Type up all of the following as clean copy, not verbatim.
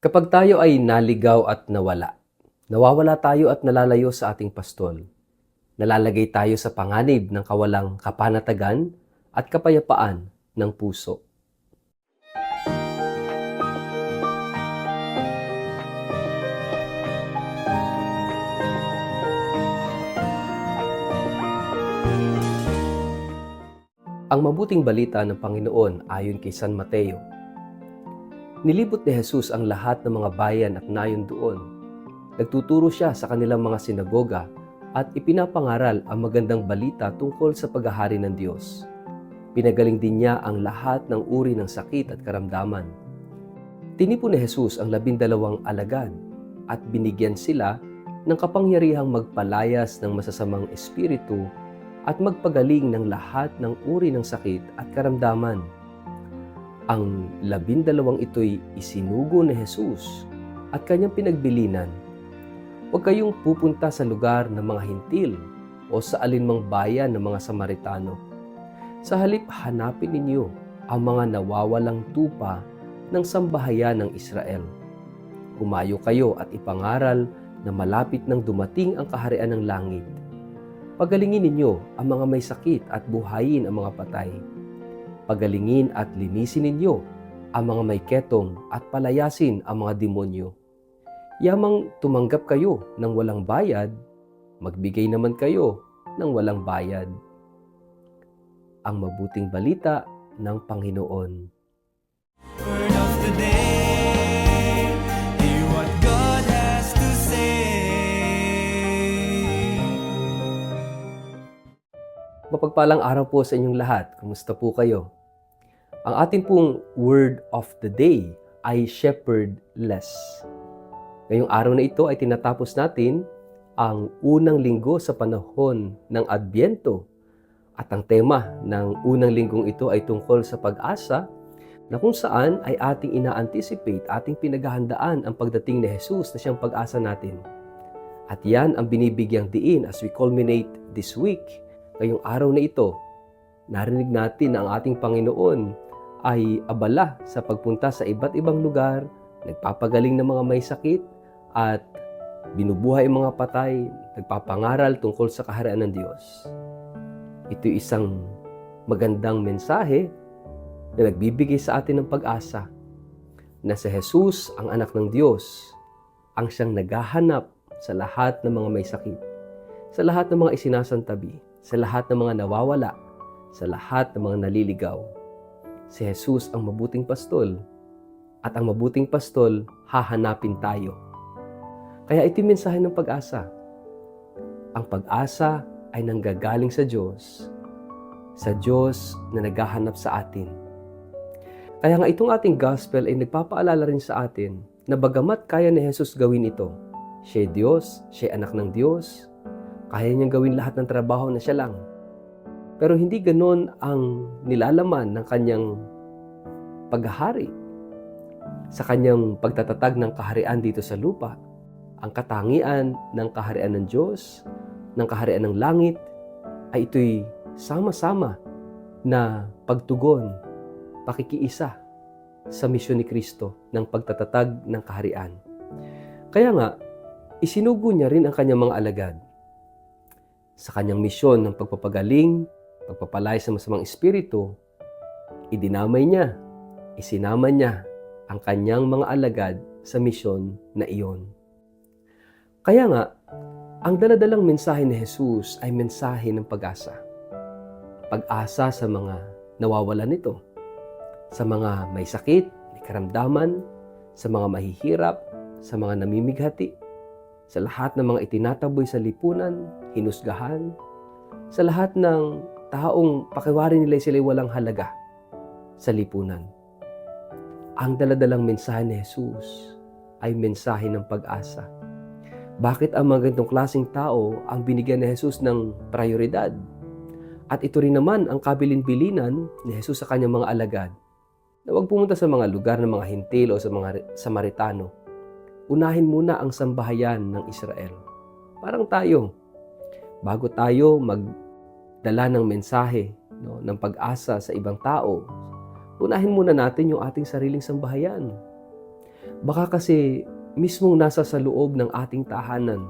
Kapag tayo ay naligaw at nawawala tayo at nalalayo sa ating pastol. Nalalagay tayo sa panganib ng kawalang kapanatagan at kapayapaan ng puso. Ang mabuting balita ng Panginoon ayon kay San Mateo. Nilibot ni Jesus ang lahat ng mga bayan at nayon doon. Nagtuturo siya sa kanilang mga sinagoga at ipinapangaral ang magandang balita tungkol sa paghahari ng Diyos. Pinagaling din niya ang lahat ng uri ng sakit at karamdaman. Tinipon ni Jesus ang 12 alagad at binigyan sila ng kapangyarihang magpalayas ng masasamang espiritu at magpagaling ng lahat ng uri ng sakit at karamdaman. Ang 12 ito'y isinugo ni Jesus at kanyang pinagbilinan. Huwag kayong pupunta sa lugar ng mga hintil o sa alinmang bayan ng mga Samaritano. Sa halip, hanapin ninyo ang mga nawawalang tupa ng sambahayan ng Israel. Humayo kayo at ipangaral na malapit nang dumating ang kaharian ng langit. Pagalingin ninyo ang mga may sakit at buhayin ang mga patay. Pagalingin at linisin ninyo ang mga may ketong at palayasin ang mga demonyo. Yamang tumanggap kayo ng walang bayad, magbigay naman kayo ng walang bayad. Ang mabuting balita ng Panginoon. Word of the day, hear what God has to say. Mapagpalang araw po sa inyong lahat. Kumusta po kayo? Ang ating pong word of the day ay shepherdless. Ngayong araw na ito ay tinatapos natin ang unang linggo sa panahon ng Adbyento. At ang tema ng unang linggong ito ay tungkol sa pag-asa na kung saan ay ating ina-anticipate, ating pinaghahandaan ang pagdating ni Jesus na siyang pag-asa natin. At yan ang binibigyang diin as we culminate this week. Ngayong araw na ito, narinig natin na ang ating Panginoon ay abala sa pagpunta sa iba't ibang lugar, nagpapagaling ng mga may sakit, at binubuhay ang mga patay, nagpapangaral tungkol sa kaharian ng Diyos. Ito isang magandang mensahe na nagbibigay sa atin ng pag-asa na si Jesus, ang anak ng Diyos, ang siyang naghahanap sa lahat ng mga may sakit, sa lahat ng mga isinasantabi, sa lahat ng mga nawawala, sa lahat ng mga naliligaw. Si Jesus ang mabuting pastol, at ang mabuting pastol hahanapin tayo. Kaya ito yung mensahe ng pag-asa. Ang pag-asa ay nanggagaling sa Diyos na naghahanap sa atin. Kaya nga itong ating gospel ay nagpapaalala rin sa atin na bagamat kaya ni Jesus gawin ito, siya'y Diyos, siya'y anak ng Diyos, kaya niyang gawin lahat ng trabaho na siya lang. Pero hindi ganon ang nilalaman ng kanyang paghahari. Sa kanyang pagtatatag ng kaharian dito sa lupa, ang katangian ng kaharian ng Diyos, ng kaharian ng langit, ay ito'y sama-sama na pagtugon, pakikiisa sa misyon ni Kristo ng pagtatatag ng kaharian. Kaya nga, isinugo niya rin ang kanyang mga alagad sa kanyang misyon ng pagpapagaling, pagpapalaya sa masamang espiritu. Idinamay niya, isinama niya ang kanyang mga alagad sa misyon na iyon. Kaya nga, ang daladalang mensahe ni Jesus ay mensahe ng pag-asa. Pag-asa sa mga nawawalan nito, sa mga may sakit, may karamdaman, sa mga mahihirap, sa mga namimighati, sa lahat ng mga itinataboy sa lipunan, hinusgahan, sa lahat ng taong pakiwari nila sila'y walang halaga sa lipunan. Ang daladalang mensahe ni Jesus ay mensahe ng pag-asa. Bakit ang mga ganitong klaseng tao ang binigyan ni Jesus ng prioridad? At ito rin naman ang kabilin-bilinan ni Jesus sa kanyang mga alagad na huwag pumunta sa mga lugar ng mga hintil o sa mga Samaritano. Unahin muna ang sambahayan ng Israel. Parang tayo, bago tayo magdala ng mensahe, ng pag-asa sa ibang tao, unahin muna natin yung ating sariling sambahayan. Baka kasi mismong nasa sa loob ng ating tahanan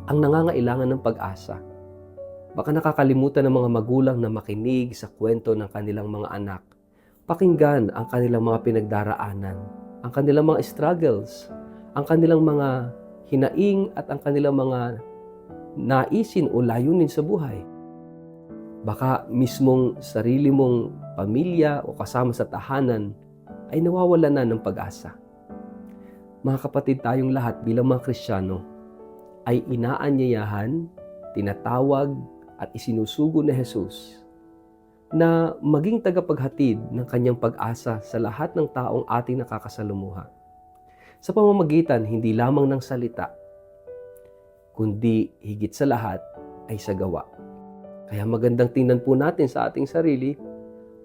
ang nangangailangan ng pag-asa. Baka nakakalimutan ng mga magulang na makinig sa kwento ng kanilang mga anak. Pakinggan ang kanilang mga pinagdaraanan, ang kanilang mga struggles, ang kanilang mga hinaing at ang kanilang mga naisin o layunin sa buhay. Baka mismong sarili mong pamilya o kasama sa tahanan ay nawawala na ng pag-asa. Mga kapatid, tayong lahat bilang mga Kristiyano ay inaanyayahan, tinatawag at isinusugo ni Jesus na maging tagapaghatid ng kanyang pag-asa sa lahat ng taong ating nakakasalumuha. Sa pamamagitan hindi lamang ng salita, kundi higit sa lahat ay sa gawa. Kaya magandang tingnan po natin sa ating sarili,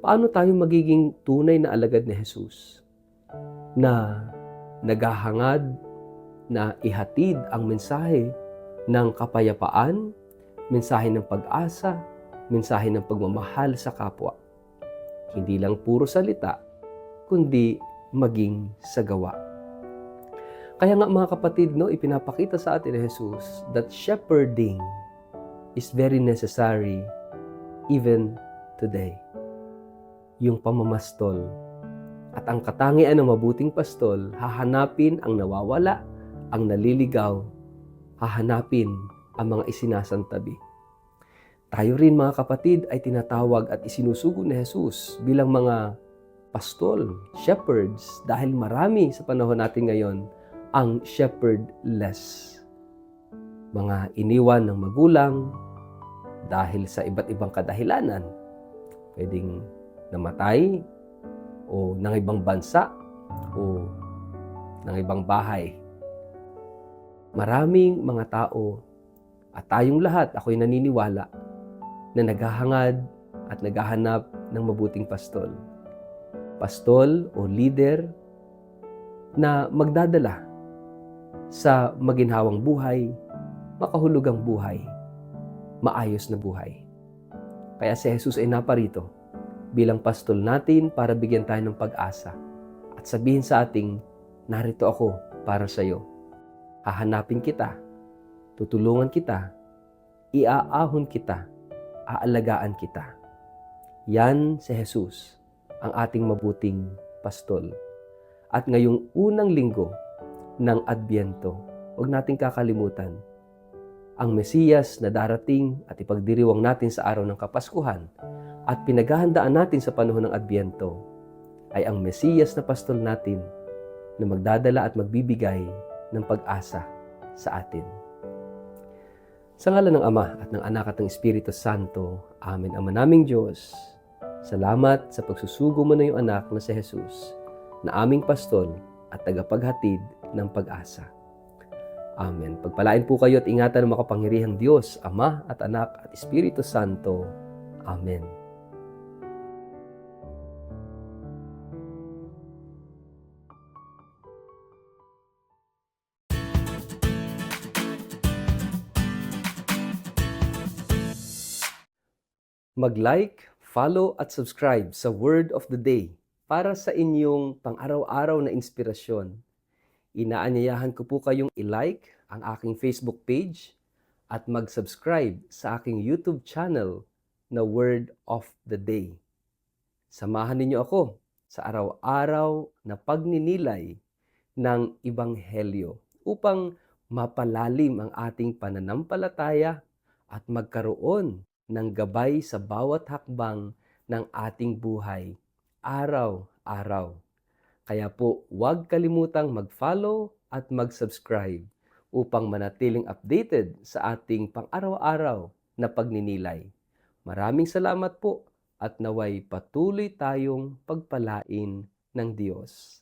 paano tayo magiging tunay na alagad ni Jesus na naghahangad na ihatid ang mensahe ng kapayapaan, mensahe ng pag-asa, mensahe ng pagmamahal sa kapwa. Hindi lang puro salita, kundi maging sa gawa. Kaya nga mga kapatid, ipinapakita sa atin ni Jesus that shepherding is very necessary even today. Yung pamamastol. At ang katangian ng mabuting pastol, hahanapin ang nawawala, ang naliligaw, hahanapin ang mga isinasantabi. Tayo rin mga kapatid ay tinatawag at isinusugo ni Jesus bilang mga pastol, shepherds, dahil marami sa panahon natin ngayon ang shepherdless. Mga iniwan ng magulang dahil sa iba't ibang kadahilanan. Pwedeng namatay o ng ibang bansa o ng ibang bahay. Maraming mga tao at tayong lahat, ako'y naniniwala, na naghahangad at naghahanap ng mabuting pastol. Pastol o leader na magdadala sa maginhawang buhay, makahulugang buhay, maayos na buhay. Kaya si Jesus ay naparito bilang pastol natin para bigyan tayo ng pag-asa at sabihin sa ating, narito ako para sa iyo. Hahanapin kita, tutulungan kita, iaahon kita, aalagaan kita. Yan si Jesus, ang ating mabuting pastol. At ngayong unang linggo ng Adbyento, huwag nating kakalimutan ang Mesiyas na darating at ipagdiriwang natin sa araw ng Kapaskuhan at pinaghahandaan natin sa panahon ng Adbyento ay ang Mesiyas na pastol natin na magdadala at magbibigay ng pag-asa sa atin. Sa ngalan ng Ama at ng Anak at ng Espiritu Santo, Amen. Ama naming Diyos, salamat sa pagsusugo mo na iyong anak na si Jesus na aming pastol at tagapaghatid ng pag-asa. Amen. Pagpalain po kayo at ingatan ng makapangyarihang Diyos, Ama at Anak at Espiritu Santo. Amen. Mag-like, follow at subscribe sa Word of the Day para sa inyong pang-araw-araw na inspirasyon. Inaanyayahan ko po kayong i-like ang aking Facebook page at mag-subscribe sa aking YouTube channel na Word of the Day. Samahan ninyo ako sa araw-araw na pagninilay ng Ebanghelyo upang mapalalim ang ating pananampalataya at magkaroon ng gabay sa bawat hakbang ng ating buhay, araw-araw. Kaya po, huwag kalimutang mag-follow at mag-subscribe upang manatiling updated sa ating pang-araw-araw na pagninilay. Maraming salamat po at naway patuloy tayong pagpalain ng Diyos.